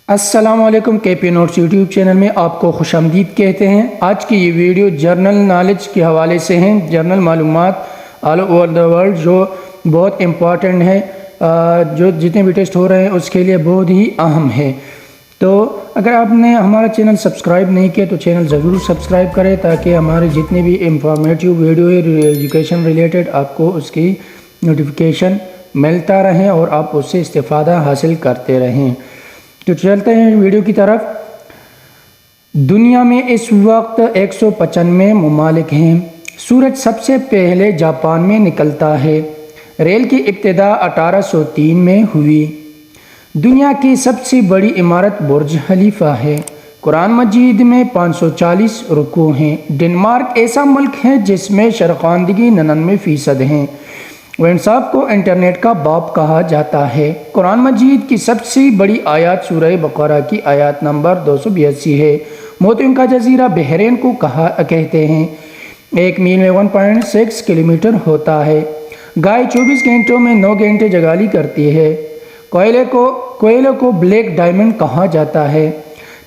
السلام علیکم، کے پی نوٹس یوٹیوب چینل میں آپ کو خوش آمدید کہتے ہیں۔ آج کی یہ ویڈیو جرنل نالج کے حوالے سے ہیں، جرنل معلومات آل اوور دا ورلڈ جو بہت امپورٹنٹ ہے، جو جتنے بھی ٹیسٹ ہو رہے ہیں اس کے لیے بہت ہی اہم ہے۔ تو اگر آپ نے ہمارا چینل سبسکرائب نہیں کیا تو چینل ضرور سبسکرائب کریں تاکہ ہمارے جتنے بھی انفارمیٹیو ویڈیو ہے ایجوکیشن ریلیٹڈ آپ کو اس کی نوٹیفیکیشن ملتا رہیں اور آپ اس سے استفادہ حاصل کرتے رہیں۔ تو چلتے ہیں ویڈیو کی طرف۔ دنیا میں اس وقت 195 ممالک ہیں۔ سورج سب سے پہلے جاپان میں نکلتا ہے۔ ریل کی ابتدا 1803 میں ہوئی۔ دنیا کی سب سے بڑی عمارت برج خلیفہ ہے۔ قرآن مجید میں 540 رکوع ہیں۔ ڈنمارک ایسا ملک ہے جس میں شرخواندگی 99% ہے۔ وہ انصاف کو انٹرنیٹ کا باپ کہا جاتا ہے۔ قرآن مجید کی سب سے بڑی آیات سورہ بقرہ کی آیات نمبر 282 ہے۔ موتیوں کا جزیرہ بحرین کو کہتے ہیں۔ 1 میل میں 1.6 کلومیٹر ہوتا ہے۔ گائے 24 گھنٹوں میں 9 گھنٹے جگالی کرتی ہے۔ کوئلے کو بلیک ڈائمنڈ کہا جاتا ہے۔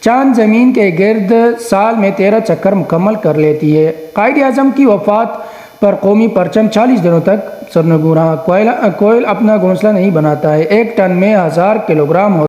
چاند زمین کے گرد سال میں 13 چکر مکمل کر لیتی ہے۔ قائد اعظم کی وفات پر قومی پرچم 40 دنوں تک سرنگوں رہا۔ کوئل اپنا گھونسلہ نہیں بناتا ہے۔ 1 ٹن میں 1000 کلوگرام